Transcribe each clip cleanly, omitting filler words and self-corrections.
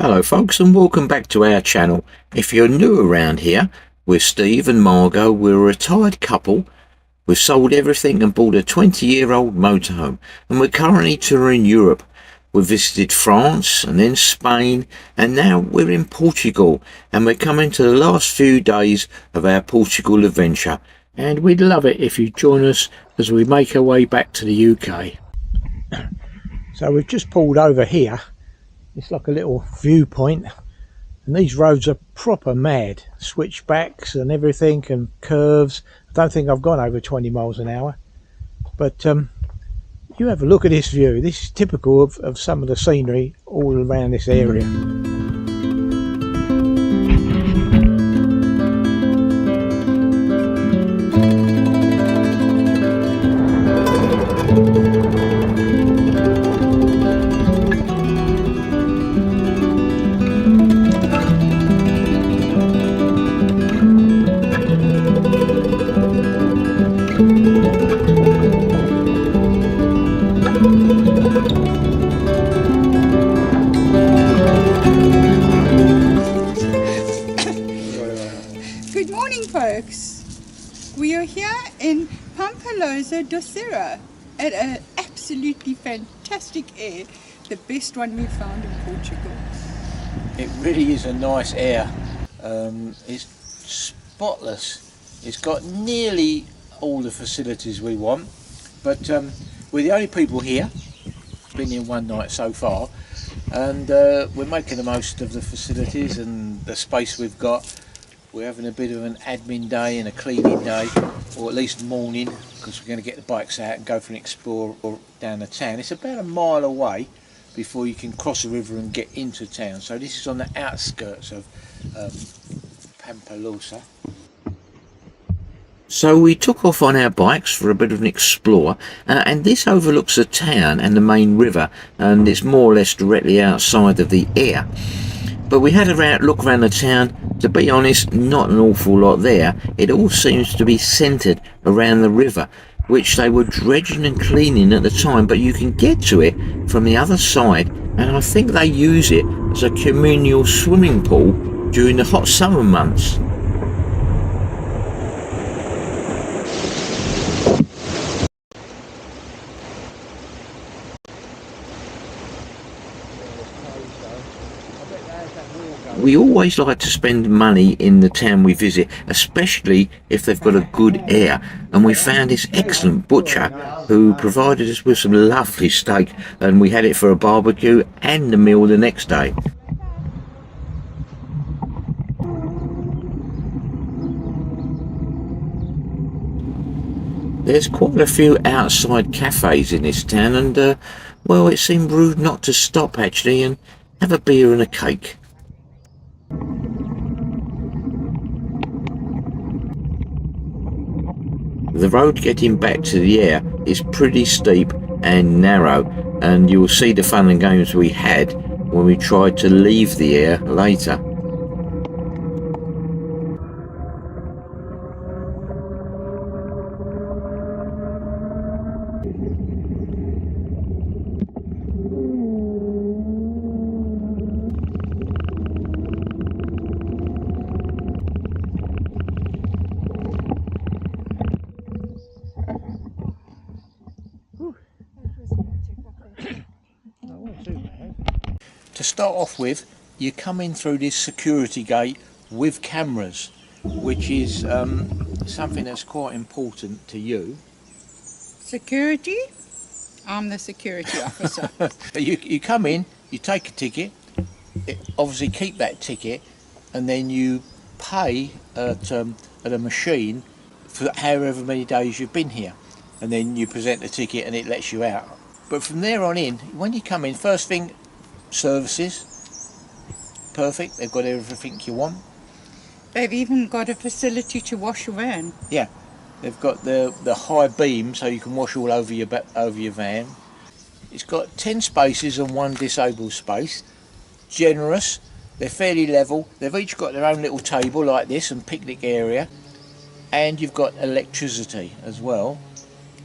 Hello folks, and welcome back to our channel. If you're new around here, we're Steve and Margot. We're a retired couple. We've sold everything and bought a 20-year-old motorhome, and we're currently touring Europe. We've visited France and then Spain, and now we're in Portugal, and we're coming to the last few days of our Portugal adventure, and we'd love it if you join us as we make our way back to the UK. So we've just pulled over here. It's like a little viewpoint, and these roads are proper mad, switchbacks and everything and curves. I don't think I've gone over 20 miles an hour, but you have a look at this view. This is typical of some of the scenery all around this area. We are here in Pampilhosa do Serra at an absolutely fantastic air, the best one we've found in Portugal. It really is a nice air. It's spotless. It's got nearly all the facilities we want, but we're the only people here. Been here one night so far, and we're making the most of the facilities and the space we've got. We're having a bit of an admin day and a cleaning day, or at least morning, because we're going to get the bikes out and go for an explore down the town. It's about a mile away before you can cross the river and get into town. So this is on the outskirts of Pampilhosa. So we took off on our bikes for a bit of an explore, and this overlooks the town and the main river, and it's more or less directly outside of the air. But we had a look around the town. To be honest, not an awful lot there. It all seems to be centred around the river, which they were dredging and cleaning at the time, but you can get to it from the other side, and I think they use it as a communal swimming pool during the hot summer months. We always like to spend money in the town we visit, especially if they've got a good air, and we found this excellent butcher who provided us with some lovely steak, and we had it for a barbecue and the meal the next day. There's quite a few outside cafes in this town, and well, it seemed rude not to stop actually and have a beer and a cake. The road getting back to the air is pretty steep and narrow, and you will see the fun and games we had when we tried to leave the air later. To start off with, you come in through this security gate with cameras, which is something that's quite important to you. Security? I'm the security officer. You come in, you take a ticket, obviously keep that ticket, and then you pay at a machine for however many days you've been here, and then you present the ticket and it lets you out. But from there on in, when you come in, first thing, services, perfect, they've got everything you want. They've even got a facility to wash your van. Yeah, they've got the high beam so you can wash all over your van. It's got 10 spaces and 1 disabled space. Generous, they're fairly level, they've each got their own little table like this and picnic area, and you've got electricity as well,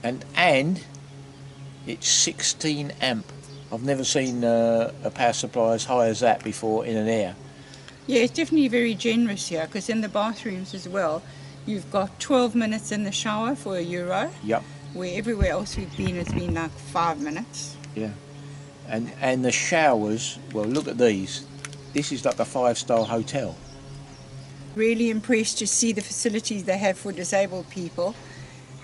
and It's 16 amp. I've never seen a power supply as high as that before in an air. Yeah, it's definitely very generous here, because in the bathrooms as well, you've got 12 minutes in the shower for €1, Yep. where everywhere else we've been it's been like 5 minutes. Yeah. And the showers, well, look at these. This is like a 5-star hotel. Really impressed to see the facilities they have for disabled people.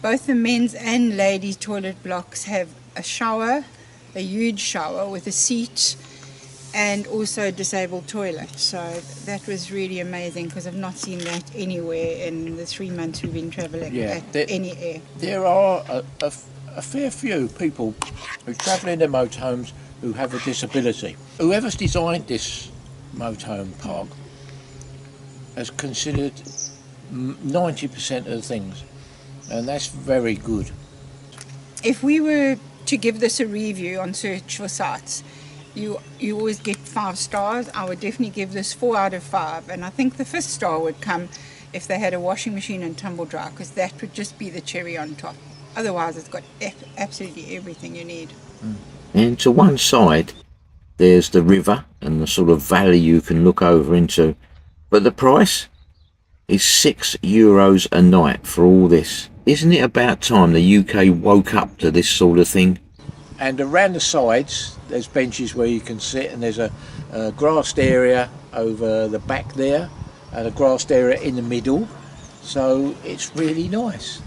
Both the men's and ladies' toilet blocks have a shower, a huge shower with a seat, and also a disabled toilet. So that was really amazing, because I've not seen that anywhere in the 3 months we've been travelling at any air. There are a fair few people who travel in their motorhomes who have a disability. Whoever's designed this motorhome park has considered 90% of the things, and that's very good. If we were to give this a review on search for sites, you always get 5 stars. I would definitely give this 4 out of 5, and I think the 5th star would come if they had a washing machine and tumble dryer, because that would just be the cherry on top. Otherwise it's got absolutely everything you need. And to one side there's the river and the sort of valley you can look over into, but the price is €6 a night for all this. Isn't it about time the UK woke up to this sort of thing? And around the sides there's benches where you can sit, and there's a grassed area over the back there and a grassed area in the middle, so it's really nice.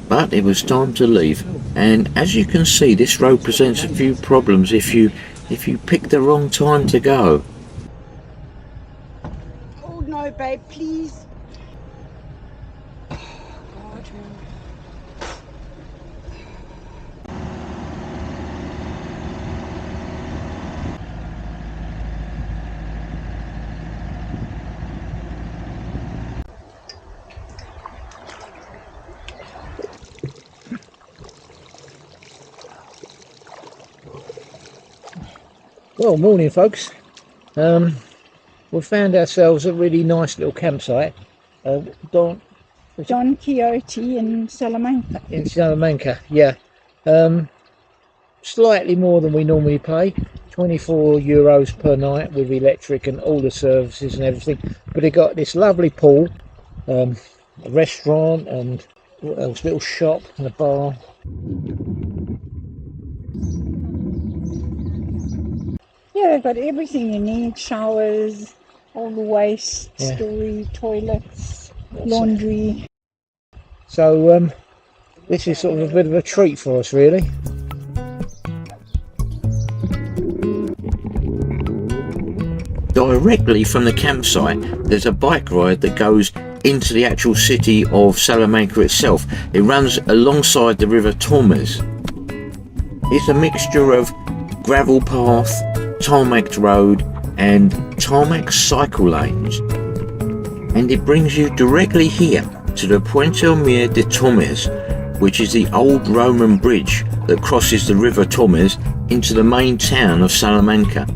But it was time to leave, and as you can see, this road presents a few problems if you pick the wrong time to go. Oh no, babe, please. God. Well, morning folks. We found ourselves a really nice little campsite. Don Quixote in Salamanca. in Salamanca, yeah. Slightly more than we normally pay, €24 per night with electric and all the services and everything. But it got this lovely pool, a restaurant, and what else? Little shop and a bar. Yeah, they've got everything you need: showers, all the waste, Yeah. storage, toilets, laundry. So this is sort of a bit of a treat for us, really. Directly from the campsite there's a bike ride that goes into the actual city of Salamanca itself. It runs alongside the river Tormes. It's a mixture of gravel path, tarmac road and tarmac cycle lanes, and it brings you directly here to the Puente Mir de Tormes, which is the old Roman bridge that crosses the river Tormes into the main town of Salamanca.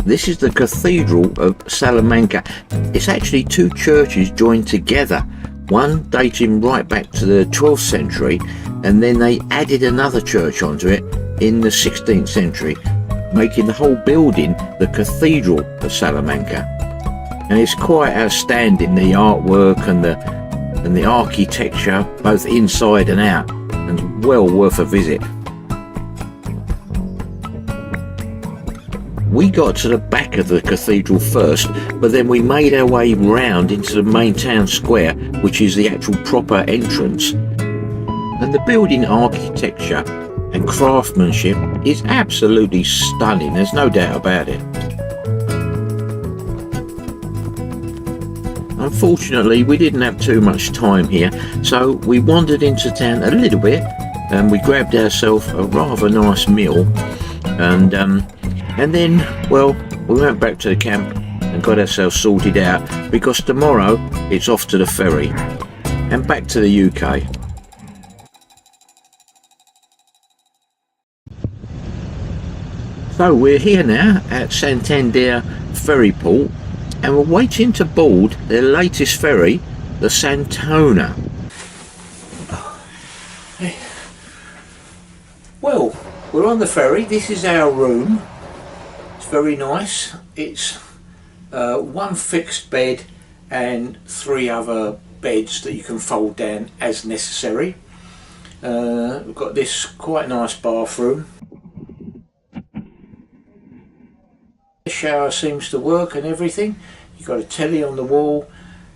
This is the Cathedral of Salamanca. It's actually 2 churches joined together, one dating right back to the 12th century, and then they added another church onto it in the 16th century, making the whole building the Cathedral of Salamanca. And it's quite outstanding, the artwork and the architecture, both inside and out, and well worth a visit. We got to the back of the cathedral first, but then we made our way round into the main town square, which is the actual proper entrance. And the building architecture and craftsmanship is absolutely stunning, there's no doubt about it. Unfortunately, we didn't have too much time here, so we wandered into town a little bit and we grabbed ourselves a rather nice meal, and then, well, we went back to the camp and got ourselves sorted out, because tomorrow it's off to the ferry and back to the UK. So we're here now at Santander ferry port, and we're waiting to board their latest ferry, the Santona. Well, we're on the ferry. This is our room. It's very nice. It's one fixed bed and 3 other beds that you can fold down as necessary. We've got this quite nice bathroom. The shower seems to work and everything. You've got a telly on the wall,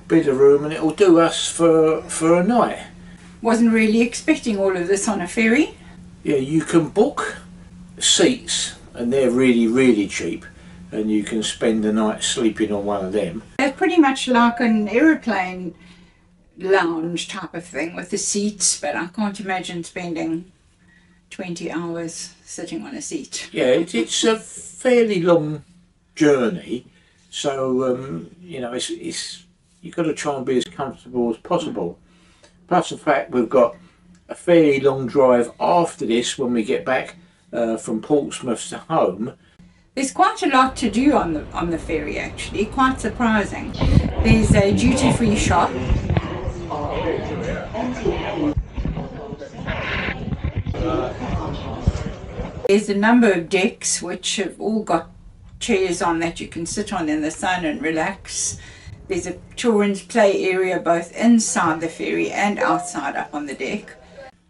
bit of room, and it'll do us for a night. Wasn't really expecting all of this on a ferry. Yeah, you can book seats and they're really cheap, and you can spend the night sleeping on one of them. They're pretty much like an aeroplane lounge type of thing with the seats, but I can't imagine spending 20 hours sitting on a seat. Yeah, it's a fairly long journey, so you know, it's you've got to try and be as comfortable as possible. Plus the fact we've got a fairly long drive after this when we get back from Portsmouth to home. There's quite a lot to do on the ferry, actually, quite surprising. There's a duty-free shop. There's a number of decks which have all got chairs on that you can sit on in the sun and relax. There's a children's play area both inside the ferry and outside up on the deck.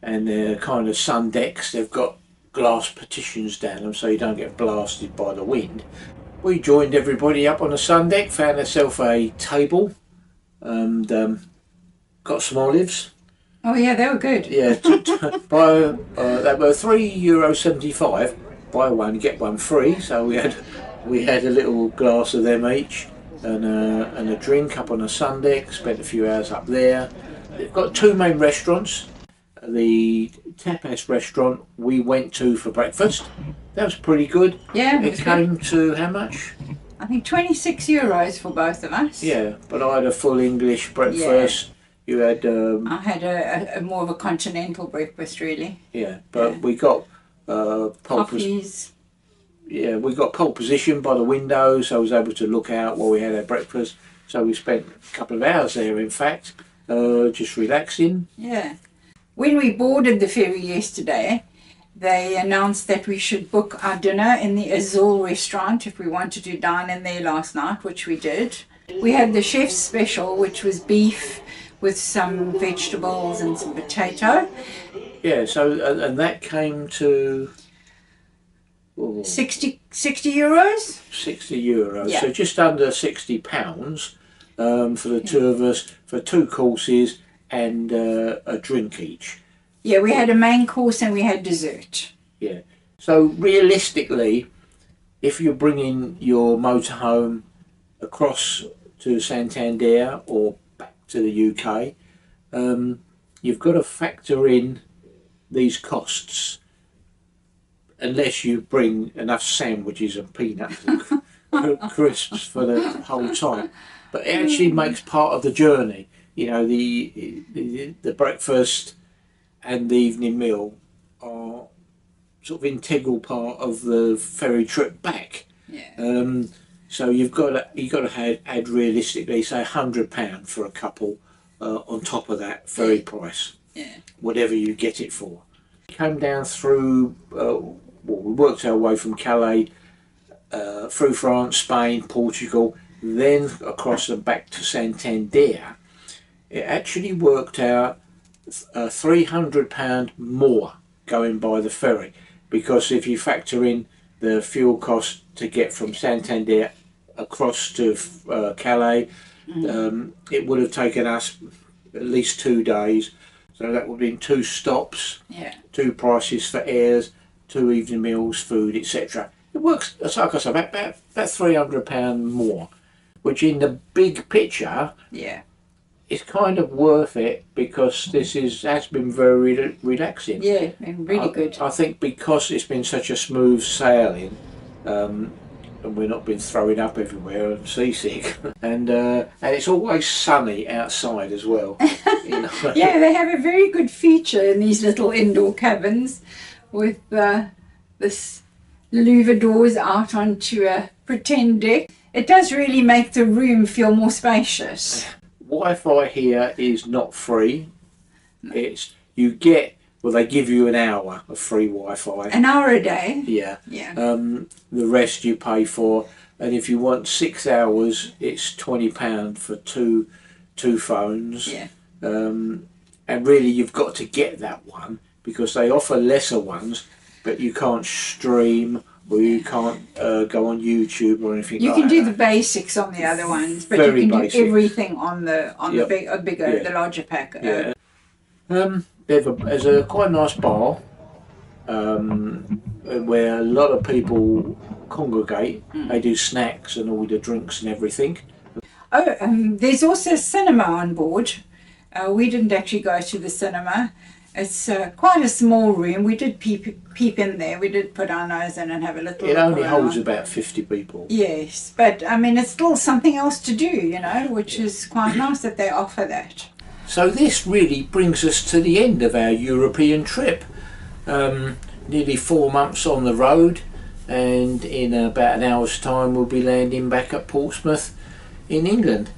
And they're kind of sun decks. They've got glass partitions down them so you don't get blasted by the wind. We joined everybody up on the sun deck, found ourselves a table, and got some olives. Oh yeah, they were good. Yeah, they were €3.75. Buy one get one free. So we had a little glass of them each, and a drink up on a sun deck. Spent a few hours up there. They've got 2 main restaurants. The tapas restaurant we went to for breakfast. That was pretty good. Yeah, it came to how much? I think €26 for both of us. Yeah, but I had a full English breakfast. Yeah. You had I had a more of a continental breakfast, really. Yeah, but we got coffees. Yeah, we got pole position by the window, so I was able to look out while we had our breakfast. So we spent a couple of hours there, in fact, just relaxing. Yeah. When we boarded the ferry yesterday, they announced that we should book our dinner in the Azul restaurant if we wanted to dine in there last night, which we did. We had the chef's special, which was beef with some vegetables and some potato. Yeah, so and that came to 60 €60. 60 euros, yeah. So just under £60 for the 2 of us, for 2 courses and a drink each. Yeah, we had a main course and we had dessert. Yeah, so realistically, if you're bringing your motorhome across to Santander or back to the UK, you've got to factor in these costs, unless you bring enough sandwiches and peanuts and crisps for the whole time. But it actually makes part of the journey. You know, the breakfast and the evening meal are sort of integral part of the ferry trip back. Yeah. So you've got to add realistically, say £100 for a couple on top of that ferry price. Yeah. Whatever you get it for. We came down through. We worked our way from Calais through France, Spain, Portugal, then across and back to Santander. It actually worked out £300 more going by the ferry, because if you factor in the fuel cost to get from Santander across to Calais, it would have taken us at least 2 days. So that would be 2 stops, Yeah. 2 prices for airs, 2 evening meals, food, etc. It works, like I say, about £300 more, which in the big picture, Yeah. it's kind of worth it because this has been very relaxing. Yeah, and really good. I think because it's been such a smooth sailing, and we've not been throwing up everywhere and seasick, and it's always sunny outside as well. You know? Yeah, they have a very good feature in these little indoor cabins with this louver doors out onto a pretend deck. It does really make the room feel more spacious. Wi-Fi here is not free. It's they give you an hour of free Wi-Fi. An hour a day. Yeah. Yeah. The rest you pay for, and if you want 6 hours, it's £20 for two phones. Yeah. And really, you've got to get that one because they offer lesser ones, but you can't stream or you can't go on YouTube or anything. You like can do that. the basics on the other ones, but Very you can basic. do everything on the Yep. bigger, Yeah. the larger pack. Yeah. There's a quite nice bar where a lot of congregate. They do snacks and all the drinks and everything. There's also a cinema on board. We didn't actually go to the cinema. It's quite a small room. We did peep in there. We did put our nose in and have a little It look only around. holds about 50 people. Yes, but I mean, it's still something else to do, you know, which is quite nice that they offer that. So this really brings us to the end of our European trip. Nearly 4 months on the road, and in about an hour's time we'll be landing back at Portsmouth in England.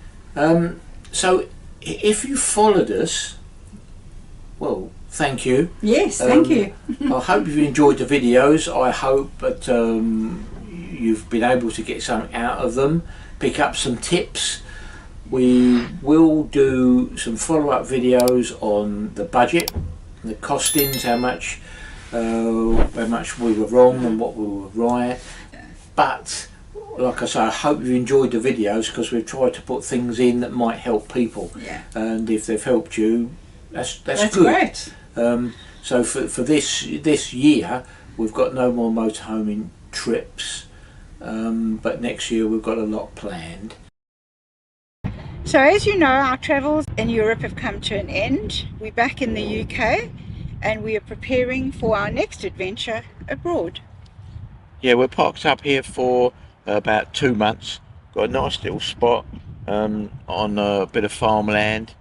So if you followed us, well, thank you. Yes, thank you. I hope you've enjoyed the videos. I hope that you've been able to get something out of them, pick up some tips. We will do some follow-up videos on the budget, the costings, how much we were wrong and what we were right. But like I say, I hope you enjoyed the videos because we've tried to put things in that might help people. Yeah. And if they've helped you, that's good. Great. So for this year, we've got no more motorhoming trips, but next year we've got a lot planned. So as you know, our travels in Europe have come to an end. We're back in the UK and we are preparing for our next adventure abroad. Yeah, we're parked up here for about 2 months. Got a nice little spot on a bit of farmland,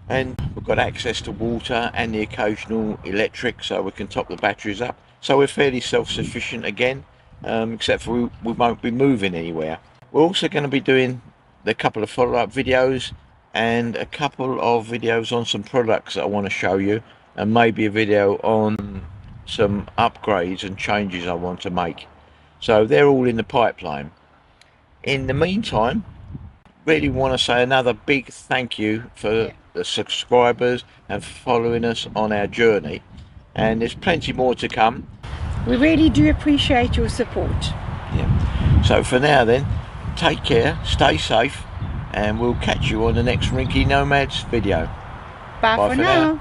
and we've got access to water and the occasional electric, so we can top the batteries up. So we're fairly self-sufficient again, except for we won't be moving anywhere. We're also going to be doing a couple of follow-up videos and a couple of videos on some products that I want to show you, and maybe a video on some upgrades and changes I want to make. So they're all in the pipeline. In the meantime, really want to say another big thank you for the subscribers and following us on our journey, and there's plenty more to come. We really do appreciate your support. Yeah. So for now then, take care, stay safe, and we'll catch you on the next Rinky Nomads video. Bye for now.